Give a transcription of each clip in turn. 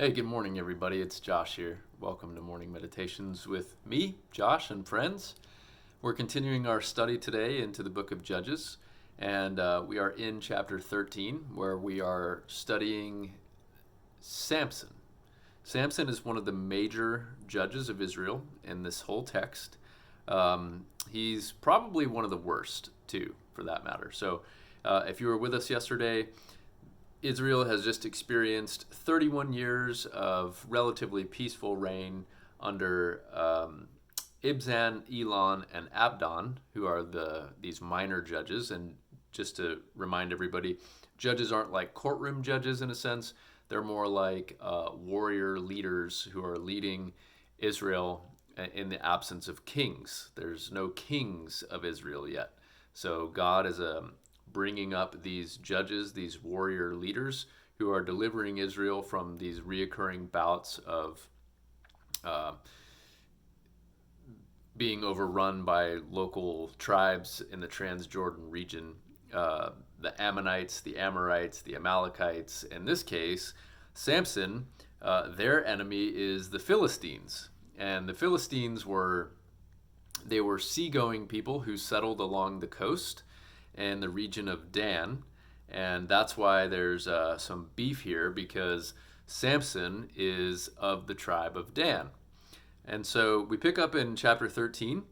Hey, good morning, everybody. It's Josh here. Welcome to Morning Meditations with me, Josh, and friends. We're continuing our study today into the book of Judges, and we are in chapter 13, where we are studying Samson. Samson is one of the major judges of Israel in this whole text. He's probably one of the worst, too, for that matter. So, if you were with us yesterday, Israel has just experienced 31 years of relatively peaceful reign under Ibzan, Elon, and Abdon, who are these minor judges. And just to remind everybody, judges aren't like courtroom judges in a sense. They're more like warrior leaders who are leading Israel in the absence of kings. There's no kings of Israel yet. So God is bringing up these judges, these warrior leaders who are delivering Israel from these reoccurring bouts of being overrun by local tribes in the Transjordan region. The Ammonites, the Amorites, the Amalekites. In this case, Samson, their enemy is the Philistines. And the Philistines were seagoing people who settled along the coast in the region of Dan. And that's why there's some beef here, because Samson is of the tribe of Dan. And so we pick up in chapter 13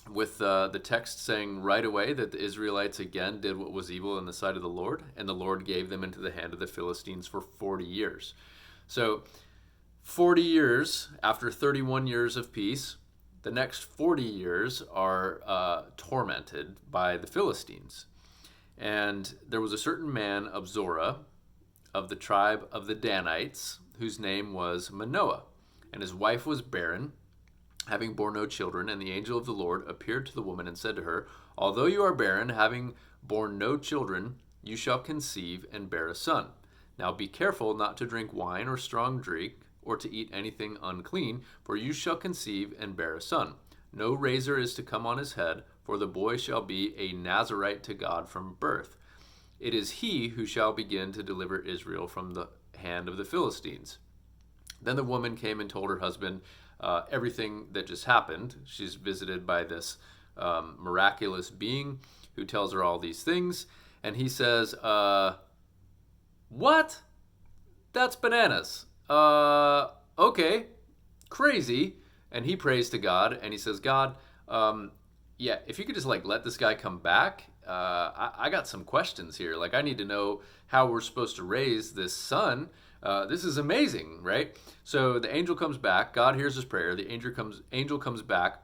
with the text saying right away that the Israelites again did what was evil in the sight of the Lord, and the Lord gave them into the hand of the Philistines for 40 years. So 40 years after 31 years of peace, the next 40 years are tormented by the Philistines. And there was a certain man of Zorah, of the tribe of the Danites, whose name was Manoah. And his wife was barren, having borne no children. And the angel of the Lord appeared to the woman and said to her, "Although you are barren, having borne no children, you shall conceive and bear a son. Now be careful not to drink wine or strong drink, or to eat anything unclean, for you shall conceive and bear a son. No razor is to come on his head, for the boy shall be a Nazarite to God from birth. It is he who shall begin to deliver Israel from the hand of the Philistines." Then the woman came and told her husband everything that just happened. She's visited by this miraculous being who tells her all these things. And he says, "What? That's bananas. Okay, crazy." And he prays to God, and he says, "God, if you could just let this guy come back. I got some questions here. I need to know how we're supposed to raise this son. This is amazing, right?" So the angel comes back. God hears his prayer. The angel comes back,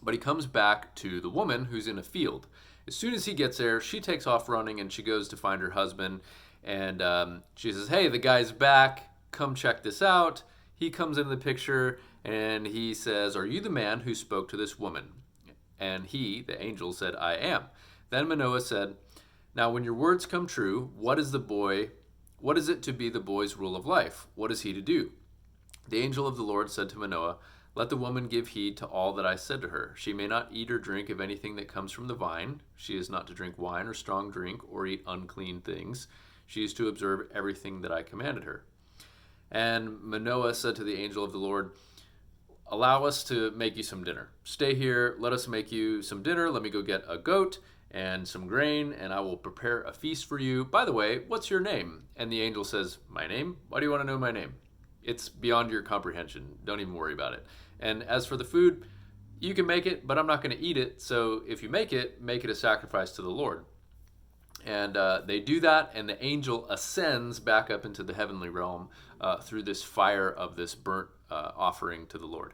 but he comes back to the woman who's in a field. As soon as he gets there, she takes off running, and she goes to find her husband. And she says, "Hey, the guy's back. Come check this out." He comes into the picture, and he says, "Are you the man who spoke to this woman?" And he, the angel, said, "I am." Then Manoah said, "Now when your words come true, what is it to be the boy's rule of life? What is he to do?" The angel of the Lord said to Manoah, "Let the woman give heed to all that I said to her. She may not eat or drink of anything that comes from the vine. She is not to drink wine or strong drink or eat unclean things. She is to observe everything that I commanded her." And Manoah said to the angel of the Lord, "Allow us to make you some dinner. Stay here, let us make you some dinner. Let me go get a goat and some grain, and I will prepare a feast for you. By the way, what's your name?" And the angel says, "My name? Why do you want to know my name? It's beyond your comprehension. Don't even worry about it. And as for the food, you can make it, but I'm not going to eat it. So if you make it a sacrifice to the Lord." And they do that, and the angel ascends back up into the heavenly realm through this fire of this burnt offering to the Lord.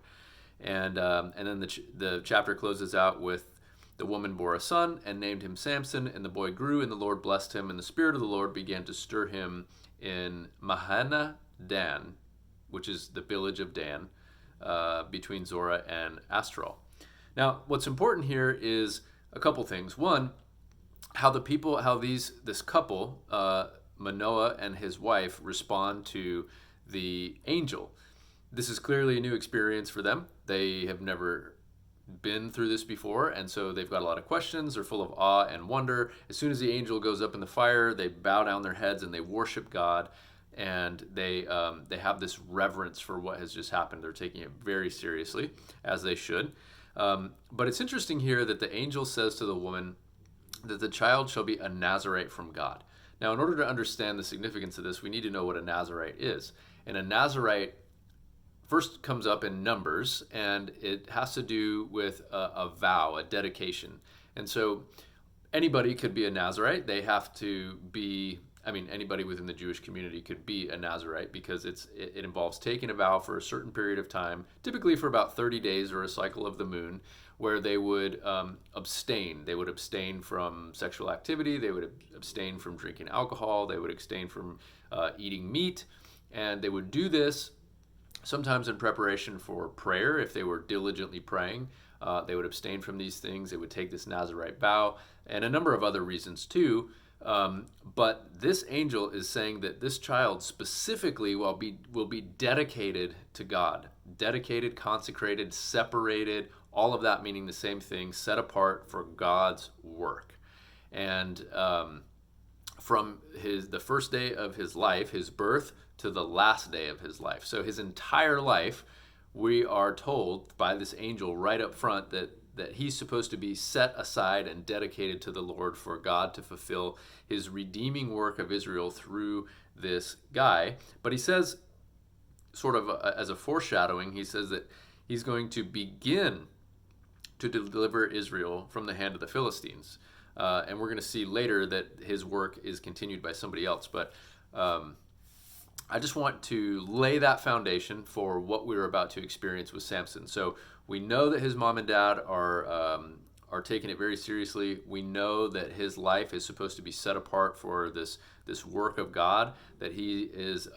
And then the chapter closes out with, "The woman bore a son and named him Samson, and the boy grew, and the Lord blessed him, and the Spirit of the Lord began to stir him in Mahana Dan," which is the village of Dan, between Zorah and Astral. Now, what's important here is a couple things. One, how this couple, Manoah and his wife, respond to the angel. This is clearly a new experience for them. They have never been through this before, and so they've got a lot of questions. They're full of awe and wonder. As soon as the angel goes up in the fire, they bow down their heads and they worship God. and they have this reverence for what has just happened. They're taking it very seriously, as they should. But it's interesting here that the angel says to the woman that the child shall be a Nazarite from God. Now, in order to understand the significance of this, we need to know what a Nazarite is. And a Nazarite first comes up in Numbers, and it has to do with a vow, a dedication. And so anybody could be a Nazarite. They have to be, I mean, anybody within the Jewish community could be a Nazarite, because it involves taking a vow for a certain period of time, typically for about 30 days or a cycle of the moon, where they would abstain. They would abstain from sexual activity. They would abstain from drinking alcohol. They would abstain from eating meat. And they would do this sometimes in preparation for prayer. If they were diligently praying, they would abstain from these things. They would take this Nazarite vow, and a number of other reasons too. But this angel is saying that this child specifically will be dedicated to God, dedicated, consecrated, separated, all of that meaning the same thing, set apart for God's work. And from the first day of his life, his birth, to the last day of his life. So his entire life, we are told by this angel right up front that he's supposed to be set aside and dedicated to the Lord for God to fulfill his redeeming work of Israel through this guy. But he says, sort of as a foreshadowing, he says that he's going to begin to deliver Israel from the hand of the Philistines. And we're going to see later that his work is continued by somebody else. But I just want to lay that foundation for what we're about to experience with Samson. So we know that his mom and dad are taking it very seriously. We know that his life is supposed to be set apart for this work of God, that he is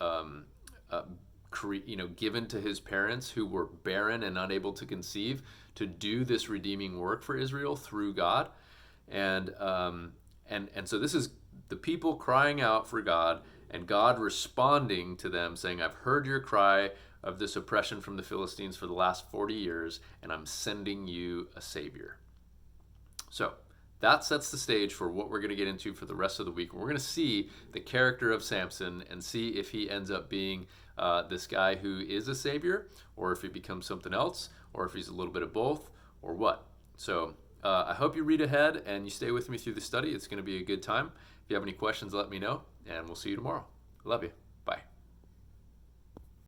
given to his parents who were barren and unable to conceive, to do this redeeming work for Israel through God. And so this is the people crying out for God, and God responding to them, saying, I've heard your cry of this oppression from the Philistines for the last 40 years, and I'm sending you a Savior. So that sets the stage for what we're going to get into for the rest of the week. We're going to see the character of Samson and see if he ends up being this guy who is a Savior, or if he becomes something else, or if he's a little bit of both, or what. So I hope you read ahead and you stay with me through the study. It's going to be a good time. If you have any questions, let me know, and we'll see you tomorrow. I love you.